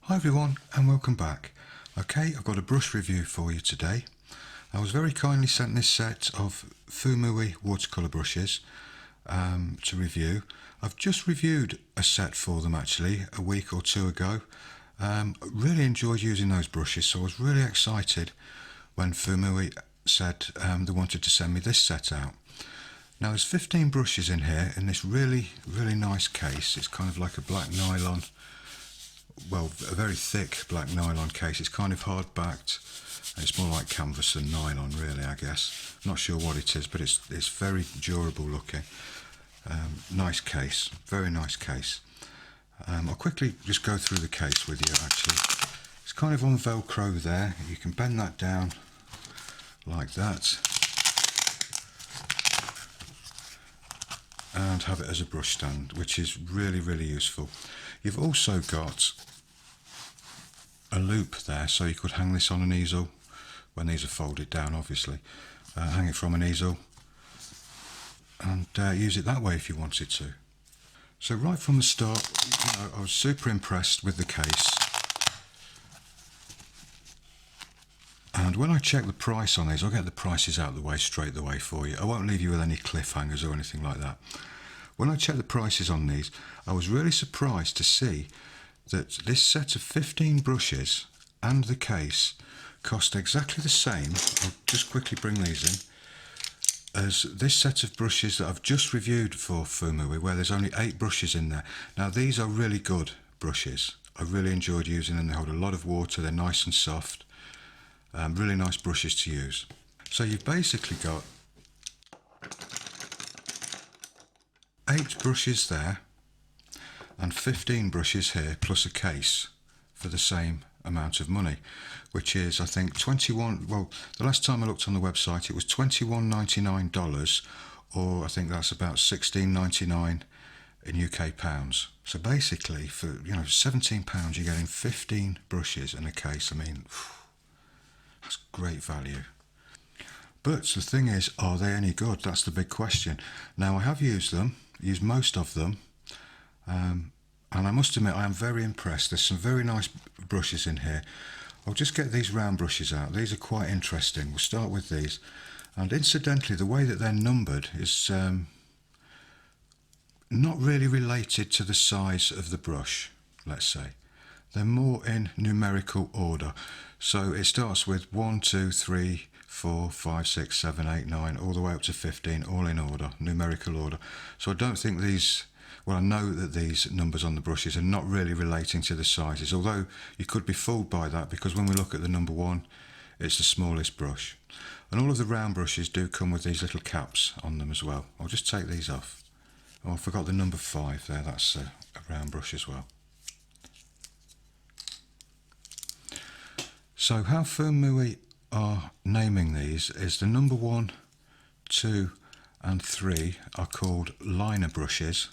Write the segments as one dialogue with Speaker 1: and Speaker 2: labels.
Speaker 1: Hi everyone and welcome back. Okay, I've got a brush review for you today. I was very kindly sent this set of Fuumuui watercolour brushes to review. I've just reviewed a set for them actually a week or two ago. Really enjoyed using those brushes, so I was really excited when Fuumuui said they wanted to send me this set out. Now there's 15 brushes in here in this really nice case. It's kind of like a black nylon, well, a very thick black nylon case. It's kind of hard backed, and it's more like canvas than nylon really, I guess. I'm not sure what it is, but it's very durable looking. Nice case, very nice case. I'll quickly just go through the case with you actually. It's kind of on Velcro there. You can bend that down like that and have it as a brush stand, which is really useful. You've also got a loop there, so you could hang this on an easel when these are folded down, obviously. Hang it from an easel and use it that way if you wanted to. So right from the start, I was super impressed with the case. And when I check the price on these, I'll get the prices out of the way straight away for you. I won't leave you with any cliffhangers or anything like that. When I checked the prices on these, I was really surprised to see that this set of 15 brushes and the case cost exactly the same. I'll just quickly bring these in, as this set of brushes that I've just reviewed for Fuumuui, where there's only 8 brushes in there. Now these are really good brushes. I really enjoyed using them. They hold a lot of water, they're nice and soft. Really nice brushes to use. So you've basically got 8 brushes there and 15 brushes here plus a case for the same amount of money, which is I think 21, well the last time I looked on the website it was $21.99, or I think that's about $16.99 in UK pounds. So basically for £17 you're getting 15 brushes and a case. I mean, that's great value. But the thing is, are they any good? That's the big question. Now I have used them, used most of them, and I must admit I am very impressed. There's some very nice brushes in here. I'll just get these round brushes out. These are quite interesting. We'll start with these. And incidentally, the way that they're numbered is not really related to the size of the brush, let's say. They're more in numerical order. So it starts with 1, 2, 3, 4, 5, 6, 7, 8, 9, all the way up to 15, all in order, numerical order. So I don't think these, well, I know that these numbers on the brushes are not really relating to the sizes, although you could be fooled by that because when we look at the number 1, it's the smallest brush. And all of the round brushes do come with these little caps on them as well. I'll just take these off. Oh, I forgot the number 5 there, that's a round brush as well. So how Fuumuui are naming these is the number 1, 2 and 3 are called liner brushes,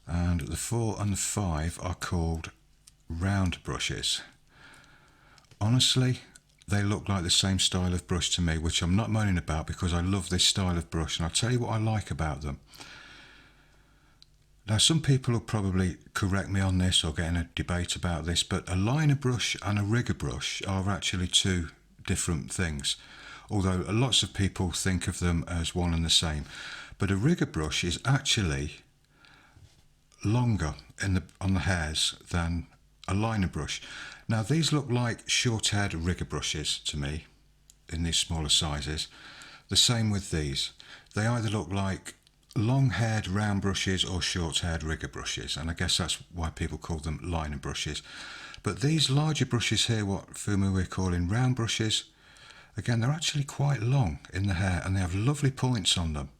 Speaker 1: and the 4 and the 5 are called round brushes. Honestly, they look like the same style of brush to me, which I'm not moaning about because I love this style of brush, and I'll tell you what I like about them. Now some people will probably correct me on this or get in a debate about this, but a liner brush and a rigger brush are actually 2 different things, although lots of people think of them as one and the same. But a rigger brush is actually longer on the hairs than a liner brush. Now these look like short-haired rigger brushes to me in these smaller sizes. The same with these. They either look like long-haired round brushes or short-haired rigger brushes, and I guess that's why people call them liner brushes. But these larger brushes here, what Fuumuui are calling round brushes, again they're actually quite long in the hair and they have lovely points on them,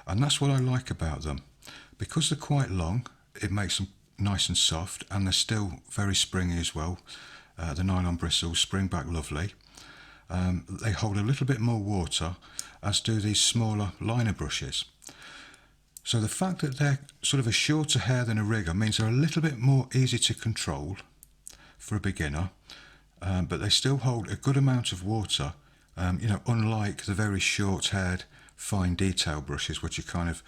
Speaker 1: and that's what I like about them. Because they're quite long, it makes them nice and soft, and they're still very springy as well. The nylon bristles spring back lovely. They hold a little bit more water, as do these smaller liner brushes. So the fact that they're sort of a shorter hair than a rigger means they're a little bit more easy to control for a beginner, but they still hold a good amount of water, unlike the very short-haired fine detail brushes, which are kind of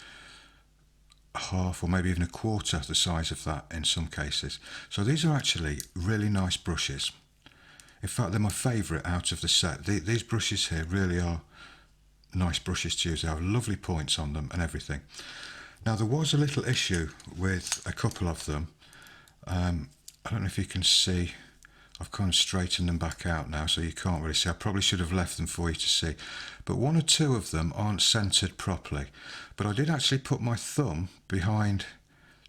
Speaker 1: half or maybe even a quarter the size of that in some cases. So these are actually really nice brushes. In fact, they're my favourite out of the set. These brushes here really are nice brushes to use. They have lovely points on them and everything. Now, there was a little issue with a couple of them. I don't know if you can see, I've kind of straightened them back out now, so you can't really see. I probably should have left them for you to see. But one or two of them aren't centred properly. But I did actually put my thumb behind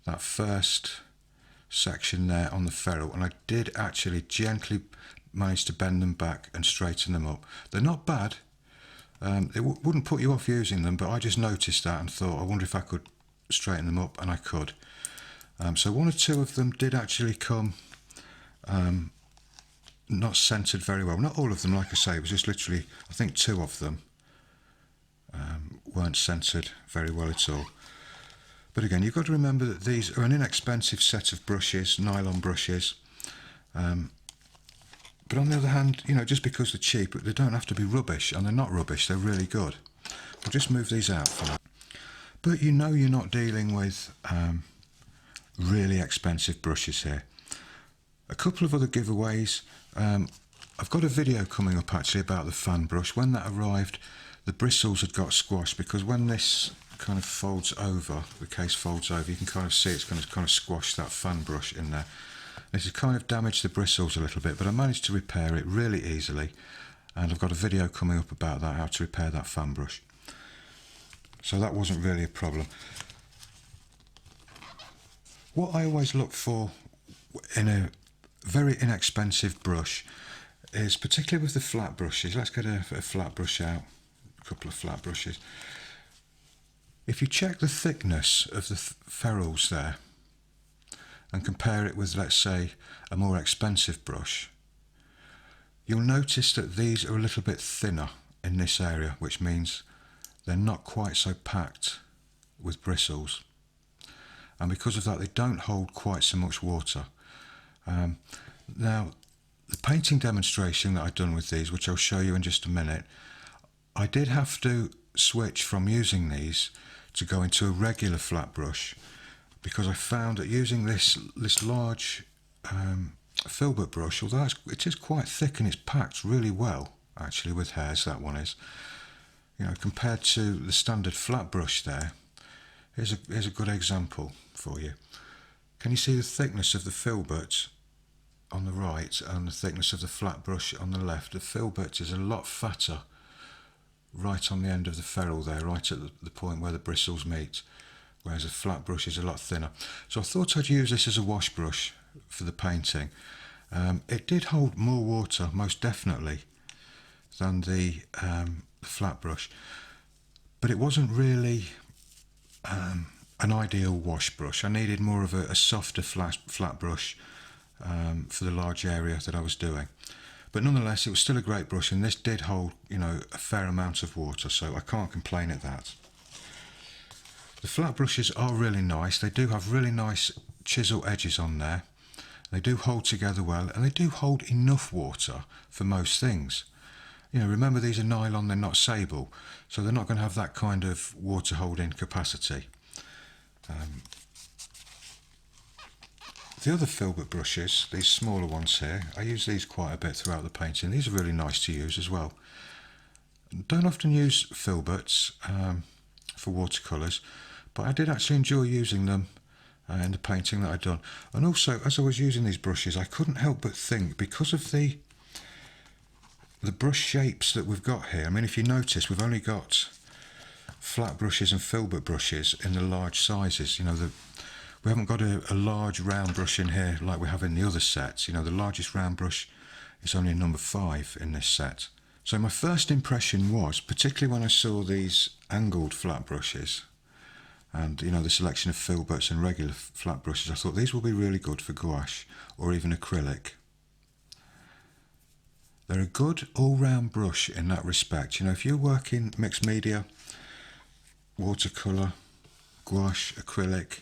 Speaker 1: that first section there on the ferrule, and I did actually gently manage to bend them back and straighten them up. They're not bad. It wouldn't put you off using them, but I just noticed that and thought, I wonder if I could straighten them up, and I could. So one or two of them did actually come not centred very well. Not all of them, like I say, it was just literally, I think two of them weren't centred very well at all. But again, you've got to remember that these are an inexpensive set of brushes, nylon brushes. But on the other hand, you know, just because they're cheap, they don't have to be rubbish, and they're not rubbish, they're really good. I'll just move these out for now. But you know you're not dealing with really expensive brushes here. A couple of other giveaways. I've got a video coming up actually about the fan brush. When that arrived, the bristles had got squashed, because when this kind of folds over, the case folds over, you can kind of see it's going to kind of squash that fan brush in there. This has kind of damaged the bristles a little bit, but I managed to repair it really easily, and I've got a video coming up about that, how to repair that fan brush. So that wasn't really a problem. What I always look for in a very inexpensive brush is, particularly with the flat brushes, let's get a flat brush out, a couple of flat brushes. If you check the thickness of the ferrules there and compare it with, let's say, a more expensive brush, you'll notice that these are a little bit thinner in this area, which means they're not quite so packed with bristles, and because of that they don't hold quite so much water. Now, the painting demonstration that I've done with these, which I'll show you in just a minute, I did have to switch from using these to go into a regular flat brush, because I found that using this large filbert brush, although it is quite thick and it's packed really well actually with hairs, that one is, you know, compared to the standard flat brush there. Here's a good example for you. Can you see the thickness of the filbert on the right and the thickness of the flat brush on the left? The filbert is a lot fatter right on the end of the ferrule there, right at the point where the bristles meet, whereas a flat brush is a lot thinner. So I thought I'd use this as a wash brush for the painting. It did hold more water, most definitely, than the flat brush, but it wasn't really an ideal wash brush. I needed more of a softer flat brush for the large area that I was doing. But nonetheless, it was still a great brush, and this did hold, you know, a fair amount of water, so I can't complain at that. The flat brushes are really nice. They do have really nice chisel edges on there. They do hold together well, and they do hold enough water for most things. You know, remember these are nylon, they're not sable, so they're not going to have that kind of water holding capacity. The other filbert brushes, these smaller ones here, I use these quite a bit throughout the painting. These are really nice to use as well. Don't often use filberts for watercolours, but I did actually enjoy using them in the painting that I'd done. And also, as I was using these brushes, I couldn't help but think, because of the brush shapes that we've got here, I mean, if you notice, we've only got flat brushes and filbert brushes in the large sizes. You know, we haven't got a large round brush in here like we have in the other sets. You know, the largest round brush is only number 5 in this set. So my first impression was, particularly when I saw these angled flat brushes and, you know, the selection of filberts and regular flat brushes, I thought these will be really good for gouache or even acrylic. They're a good all-round brush in that respect. You know, if you're working mixed media, watercolour, gouache, acrylic,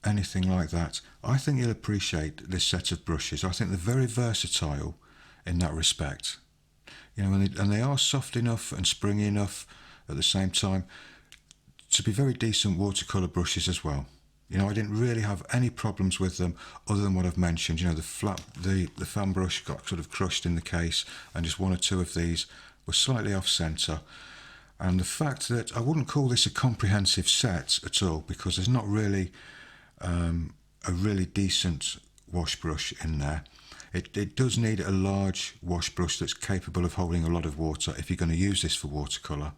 Speaker 1: anything like that, I think you'll appreciate this set of brushes. I think they're very versatile in that respect. You know, and they are soft enough and springy enough at the same time to be very decent watercolour brushes as well. You know, I didn't really have any problems with them other than what I've mentioned. You know, the fan brush got sort of crushed in the case, and just one or two of these were slightly off centre. And the fact that I wouldn't call this a comprehensive set at all, because there's not really a really decent wash brush in there. It does need a large wash brush that's capable of holding a lot of water if you're going to use this for watercolour.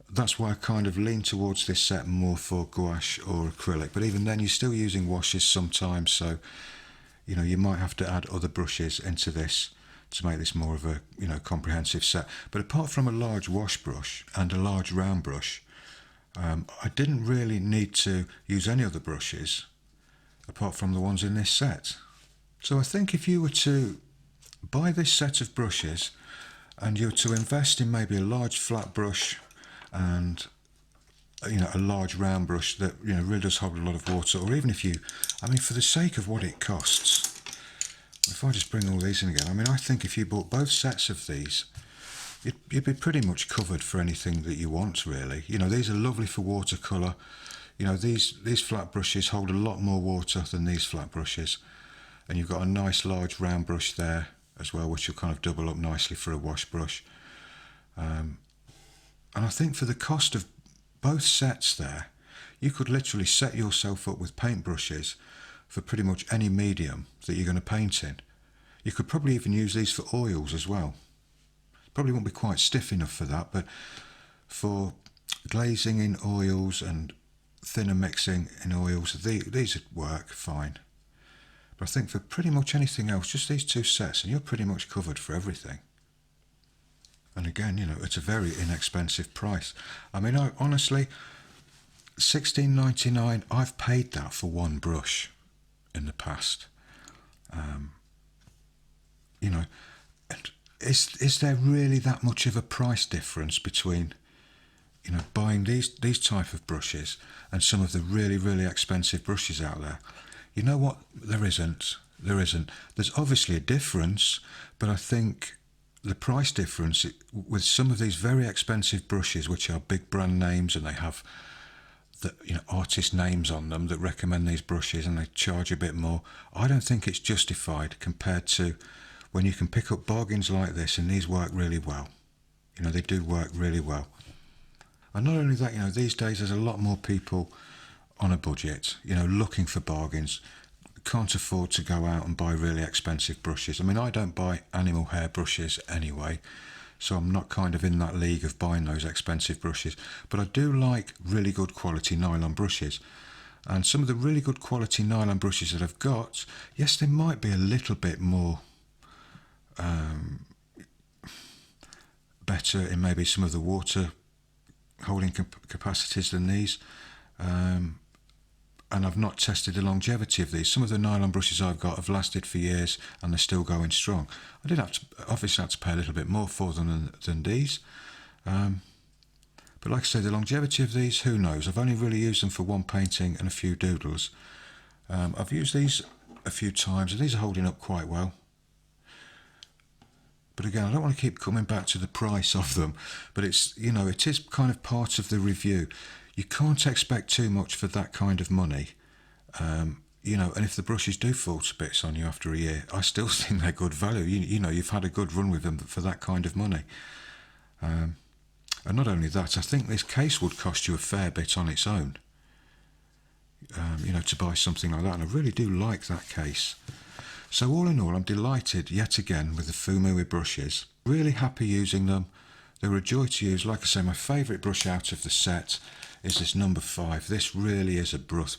Speaker 1: That's why I kind of lean towards this set more for gouache or acrylic, but even then you're still using washes sometimes, so you know, you might have to add other brushes into this to make this more of a, you know, comprehensive set. But apart from a large wash brush and a large round brush, I didn't really need to use any other brushes apart from the ones in this set. So I think if you were to buy this set of brushes and you were to invest in maybe a large flat brush and, you know, a large round brush that, you know, really does hold a lot of water, or even if you, I mean, for the sake of what it costs, if I just bring all these in again, I mean, I think if you bought both sets of these, you'd be pretty much covered for anything that you want, really. You know, these are lovely for watercolour. You know, these flat brushes hold a lot more water than these flat brushes, and you've got a nice large round brush there as well, which will kind of double up nicely for a wash brush. And I think for the cost of both sets there, you could literally set yourself up with paintbrushes for pretty much any medium that you're going to paint in. You could probably even use these for oils as well. Probably won't be quite stiff enough for that, but for glazing in oils and thinner mixing in oils, these would work fine. But I think for pretty much anything else, just these two sets and you're pretty much covered for everything. And again, you know, it's a very inexpensive price. I mean, honestly, $16.99, I've paid that for one brush in the past. You know, and is there really that much of a price difference between, you know, buying these type of brushes and some of the really, really expensive brushes out there? You know what? There isn't. There's obviously a difference, but I think the price difference with some of these very expensive brushes, which are big brand names and they have the, you know, artist names on them that recommend these brushes and they charge a bit more, I don't think it's justified compared to when you can pick up bargains like this, and these work really well. You know, they do work really well. And not only that, you know, these days there's a lot more people on a budget, you know, looking for bargains, can't afford to go out and buy really expensive brushes. I mean, I don't buy animal hair brushes anyway, so I'm not kind of in that league of buying those expensive brushes, but I do like really good quality nylon brushes. And some of the really good quality nylon brushes that I've got, yes, they might be a little bit more better in maybe some of the water holding capacities than these, and I've not tested the longevity of these. Some of the nylon brushes I've got have lasted for years and they're still going strong. I did have to, obviously had to pay a little bit more for them than these, but like I say, the longevity of these, who knows? I've only really used them for one painting and a few doodles. I've used these a few times and these are holding up quite well. But again, I don't want to keep coming back to the price of them, but it's, you know, it is kind of part of the review. You can't expect too much for that kind of money. You know, and if the brushes do fall to bits on you after a year, I still think they're good value. You know, you've had a good run with them for that kind of money. And not only that, I think this case would cost you a fair bit on its own, you know, to buy something like that. And I really do like that case. So all in all, I'm delighted yet again with the Fuumuui brushes. Really happy using them. They were a joy to use. Like I say, my favourite brush out of the set is this number 5. This really is a brush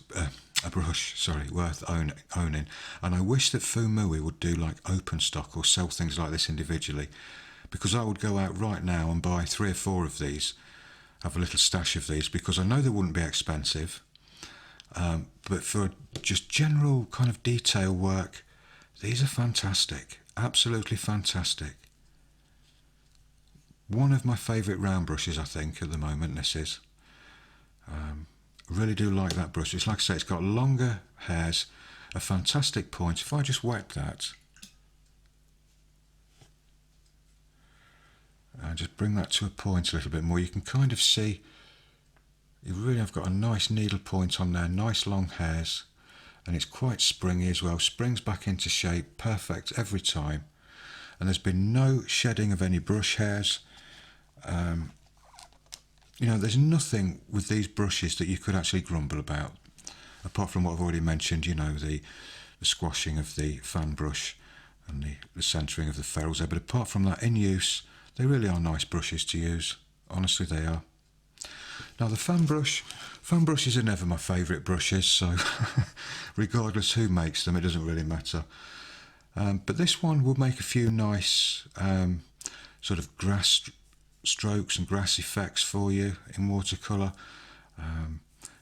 Speaker 1: worth owning. And I wish that Fuumuui would do like open stock or sell things like this individually, because I would go out right now and buy 3 or 4 of these, have a little stash of these, because I know they wouldn't be expensive. But for just general kind of detail work, these are fantastic, absolutely fantastic. One of my favourite round brushes, I think, at the moment, this is. Really do like that brush. It's like I say, it's got longer hairs, a fantastic point. If I just wet that, and just bring that to a point a little bit more, you can kind of see You really have got a nice needle point on there, nice long hairs, and it's quite springy as well. Springs back into shape, perfect every time. And there's been no shedding of any brush hairs. There's nothing with these brushes that you could actually grumble about, apart from what I've already mentioned, the squashing of the fan brush and the centering of the ferrules there. But apart from that, in use, they really are nice brushes to use. Honestly, they are. Now, the fan brushes are never my favourite brushes, so regardless who makes them, it doesn't really matter. But this one will make a few nice sort of grass strokes and grass effects for you in watercolour.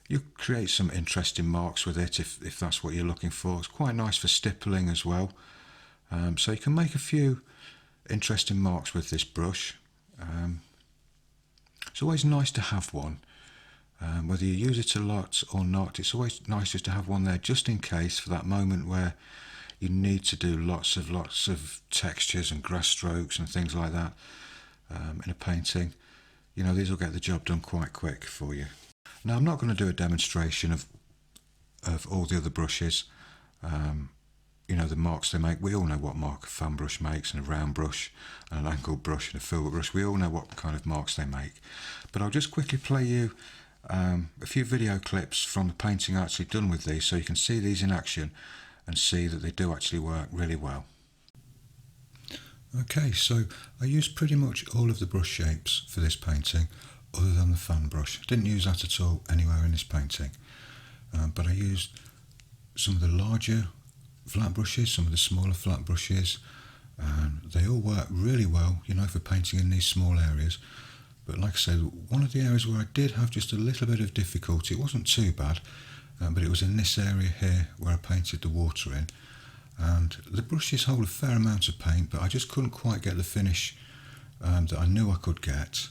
Speaker 1: You create some interesting marks with it if that's what you're looking for. It's quite nice for stippling as well. So you can make a few interesting marks with this brush. It's always nice to have one. Whether you use it a lot or not, it's always nice just to have one there just in case, for that moment where you need to do lots of textures and grass strokes and things like that in a painting. These will get the job done quite quick for you. Now, I'm not going to do a demonstration of all the other brushes, the marks they make. We all know what mark a fan brush makes, and a round brush, and an angled brush, and a filbert brush. We all know what kind of marks they make. But I'll just quickly play you a few video clips from the painting I actually done with these, so you can see these in action and see that they do actually work really well. Okay, so I used pretty much all of the brush shapes for this painting, other than the fan brush. I didn't use that at all anywhere in this painting, but I used some of the larger flat brushes, some of the smaller flat brushes, and they all work really well, for painting in these small areas. But like I said, one of the areas where I did have just a little bit of difficulty, it wasn't too bad, but it was in this area here where I painted the water in. And the brushes hold a fair amount of paint, but I just couldn't quite get the finish that I knew I could get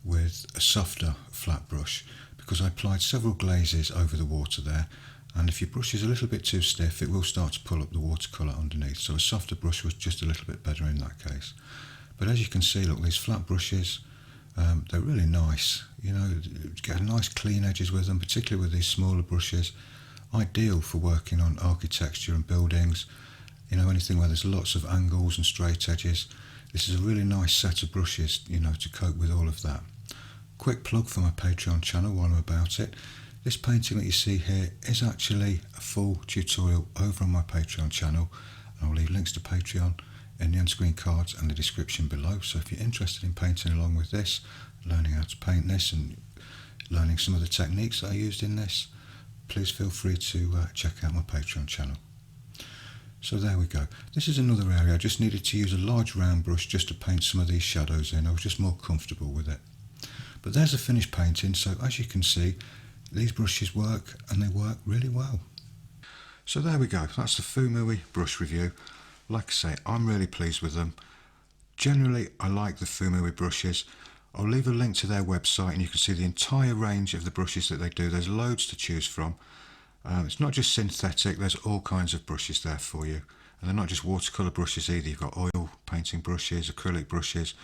Speaker 1: with a softer flat brush, because I applied several glazes over the water there, and if your brush is a little bit too stiff, it will start to pull up the watercolour underneath. So a softer brush was just a little bit better in that case. But as you can see, look, these flat brushes, they're really nice. Get nice clean edges with them, particularly with these smaller brushes. Ideal for working on architecture and buildings, anything where there's lots of angles and straight edges. This is a really nice set of brushes, to cope with all of that. Quick plug for my Patreon channel while I'm about it. This painting that you see here is actually a full tutorial over on my Patreon channel, and I'll leave links to Patreon in the on-screen cards and the description below. So if you're interested in painting along with this, learning how to paint this and learning some of the techniques that I used in this, please feel free to check out my Patreon channel. So there we go. This is another area I just needed to use a large round brush just to paint some of these shadows in. I was just more comfortable with it. But there's a finished painting, so as you can see, these brushes work, and they work really well. So there we go. That's the Fuumuui brush review. Like I say, I'm really pleased with them. Generally, I like the Fuumuui brushes. I'll leave a link to their website, and you can see the entire range of the brushes that they do. There's loads to choose from. It's not just synthetic, there's all kinds of brushes there for you. And they're not just watercolour brushes either. You've got oil painting brushes, acrylic brushes,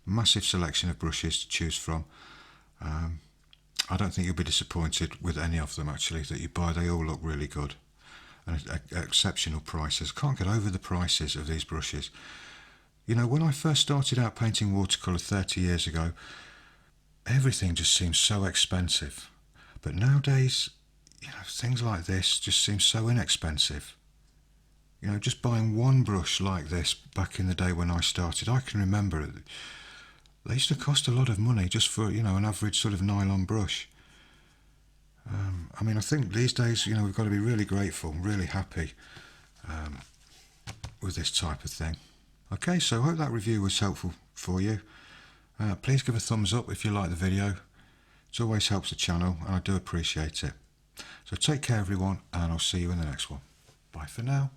Speaker 1: massive selection of brushes to choose from. I don't think you'll be disappointed with any of them actually that you buy. They all look really good, and at exceptional prices. Can't get over the prices of these brushes. When I first started out painting watercolour 30 years ago, everything just seemed so expensive. But nowadays, things like this just seem so inexpensive. Just buying one brush like this back in the day when I started, I can remember it. They used to cost a lot of money just for, an average sort of nylon brush. I think these days, we've got to be really grateful, really happy with this type of thing. Okay, so I hope that review was helpful for you. Please give a thumbs up if you like the video. It always helps the channel, and I do appreciate it. So take care everyone, and I'll see you in the next one. Bye for now.